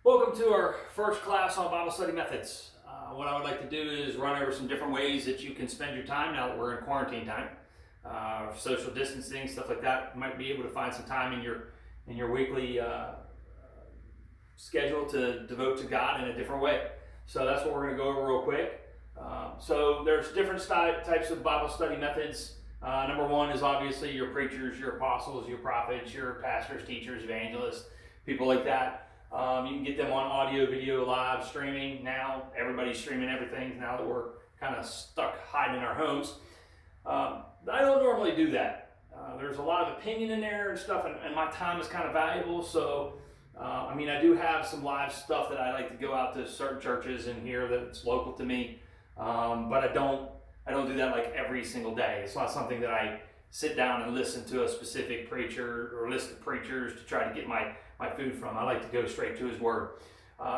Welcome to our first class on Bible study methods. What I would like to do is run over some different ways that you can spend your time now that we're in quarantine time. Social distancing, stuff like that. You might be able to find some time in your weekly schedule to devote to God in a different way. So that's what we're going to go over real quick. So there's different types of Bible study methods. Number one is obviously your preachers, your apostles, your prophets, your pastors, teachers, evangelists, people like that. You can get them on audio, video, live streaming. Now everybody's streaming everything now that we're kind of stuck hiding in our homes. I don't normally do that. There's a lot of opinion in there and stuff, and my time is kind of valuable. So, I do have some live stuff that I like to go out to certain churches and hear that's local to me, but I don't do that like every single day. It's not something that I sit down and listen to a specific preacher or list of preachers to try to get my food from. I like to go straight to his word.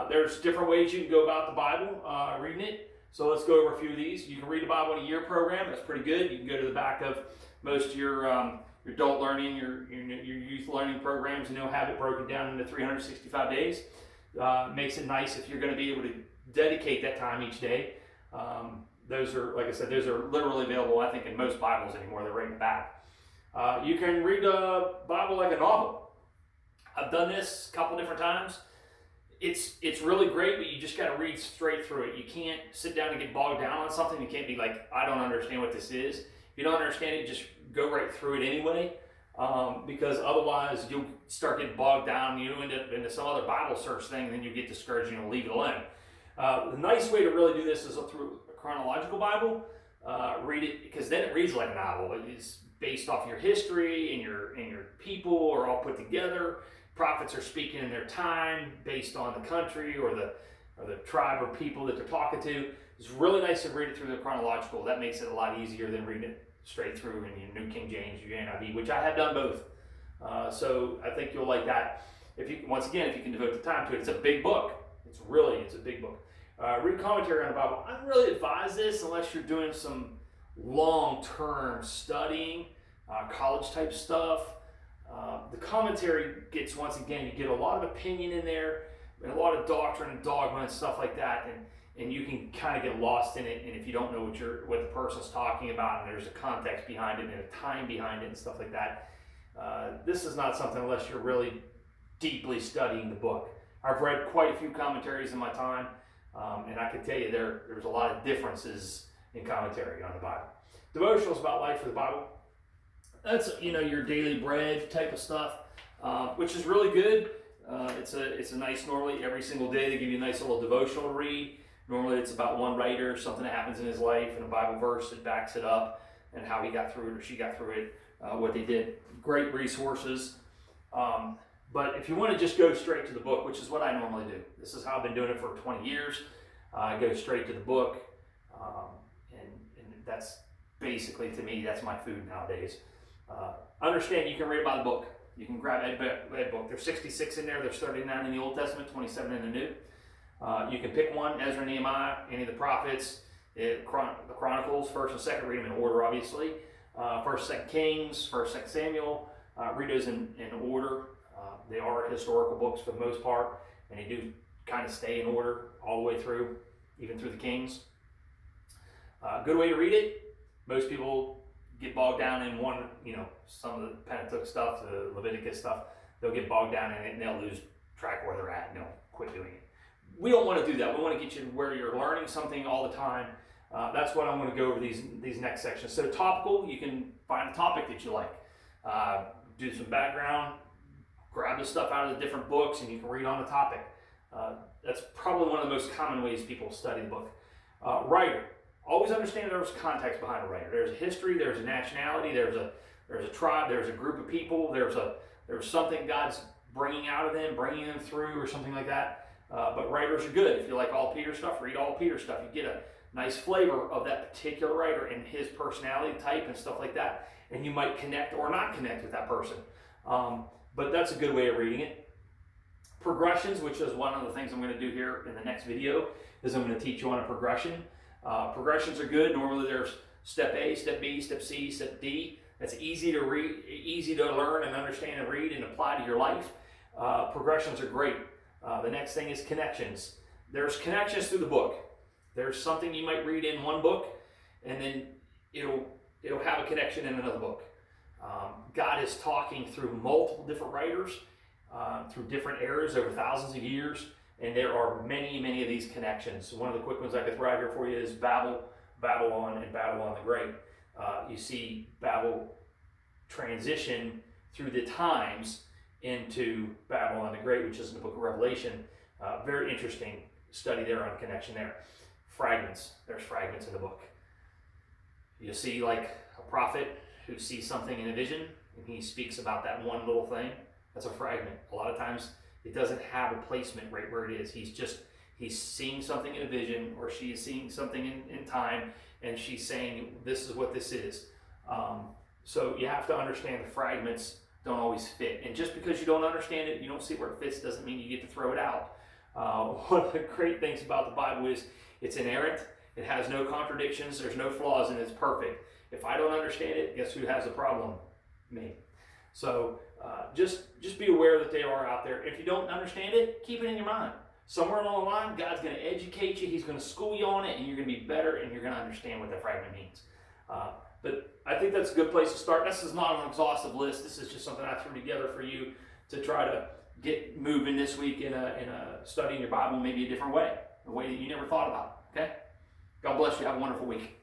There's different ways you can go about the Bible, reading it. So let's go over a few of these. You can read the Bible in a year program. That's pretty good. You can go to the back of most of your adult learning, your youth learning programs, and they'll have it broken down into 365 days. Makes it nice if you're going to be able to dedicate that time each day. Those are, like I said, those are literally available, I think, in most Bibles anymore. They're right in the back. You can read the Bible like a novel. I've done this a couple different times. It's really great, but you just got to read straight through it. You can't sit down and get bogged down on something. You can't be like, I don't understand what this is. If you don't understand it, just go right through it anyway, because otherwise you'll start getting bogged down. You end up into some other Bible search thing, and then you get discouraged and you'll leave it alone. The nice way to really do this is through a chronological Bible. Read it, because then it reads like a novel. It's based off your history, and your people are all put together. Prophets are speaking in their time based on the country or the tribe or people that they're talking to. It's really nice to read it through the chronological. That makes it a lot easier than reading it straight through in your New King James, your NIV, which I have done both. So I think you'll like that. If you can devote the time to it. It's a big book. It's a big book. Read commentary on the Bible. I don't really advise this unless you're doing some long-term studying, college type stuff. The commentary gets, once again, you get a lot of opinion in there, and a lot of doctrine and dogma and stuff like that, and you can kind of get lost in it. And if you don't know what the person's talking about, and there's a context behind it and a time behind it and stuff like that, this is not something unless you're really deeply studying the book. I've read quite a few commentaries in my time, and I can tell you there's a lot of differences in commentary on the Bible. Devotionals about life of the Bible. That's your daily bread type of stuff, which is really good. It's a nice, normally every single day they give you a nice little devotional to read. Normally it's about one writer, something that happens in his life, and a Bible verse that backs it up, and how he got through it or she got through it, what they did. Great resources. But if you want to just go straight to the book, which is what I normally do. This is how I've been doing it for 20 years. I go straight to the book, and that's basically, to me, that's my food nowadays. Understand you can read about the book. You can grab Ed book. There's 66 in there. There's 39 in the Old Testament, 27 in the New. You can pick one: Ezra, Nehemiah, any of the prophets, the Chronicles, 1st and 2nd. Read them in order, obviously. 1st, 2nd Kings, 1st, 2nd Samuel. Read those in order. They are historical books for the most part, and they do kind of stay in order all the way through, even through the Kings. Good way to read it. Most people get bogged down in one, some of the Pentateuch stuff, the Leviticus stuff. They'll get bogged down in it and they'll lose track of where they're at and they'll quit doing it. We don't want to do that. We want to get you to where you're learning something all the time. That's what I'm going to go over these next sections. So topical, you can find a topic that you like. Do some background, grab the stuff out of the different books, and you can read on the topic. That's probably one of the most common ways people study the book. Writer. Always understand there's context behind a writer. There's a history, there's a nationality, there's a tribe, there's a group of people, there's something God's bringing out of them, bringing them through, or something like that. But writers are good. If you like all Peter stuff, read all Peter stuff. You get a nice flavor of that particular writer and his personality type and stuff like that. And you might connect or not connect with that person. But that's a good way of reading it. Progressions, which is one of the things I'm going to do here in the next video, is I'm going to teach you on a progression. Progressions are good. Normally there's step A, step B, step C, step D. That's easy to read, easy to learn and understand and read and apply to your life. Progressions are great. The next thing is connections. There's connections through the book. There's something you might read in one book, and then it'll have a connection in another book. God is talking through multiple different writers, through different eras over thousands of years, and there are many, many of these connections. One of the quick ones I could throw out here for you is Babylon, and Babylon the Great. You see Babel transition through the times into Babylon the Great, which is in the book of Revelation. Very interesting study there on connection there. Fragments. There's fragments in the book. You see like a prophet who sees something in a vision, and he speaks about that one little thing. That's a fragment. A lot of times it doesn't have a placement right where it is. He's seeing something in a vision, or she is seeing something in time, and she's saying, this is what this is. So you have to understand the fragments don't always fit. And just because you don't understand it, you don't see where it fits, doesn't mean you get to throw it out. One of the great things about the Bible is it's inerrant. It has no contradictions. There's no flaws, and it's perfect. If I don't understand it, guess who has the problem? Me. So just be aware that they are out there. If you don't understand it, keep it in your mind. Somewhere along the line, God's going to educate you. He's going to school you on it, and you're going to be better, and you're going to understand what that fragment means. But I think that's a good place to start. This is not an exhaustive list. This is just something I threw together for you to try to get moving this week in a studying your Bible maybe a different way, a way that you never thought about. Okay? God bless you. Have a wonderful week.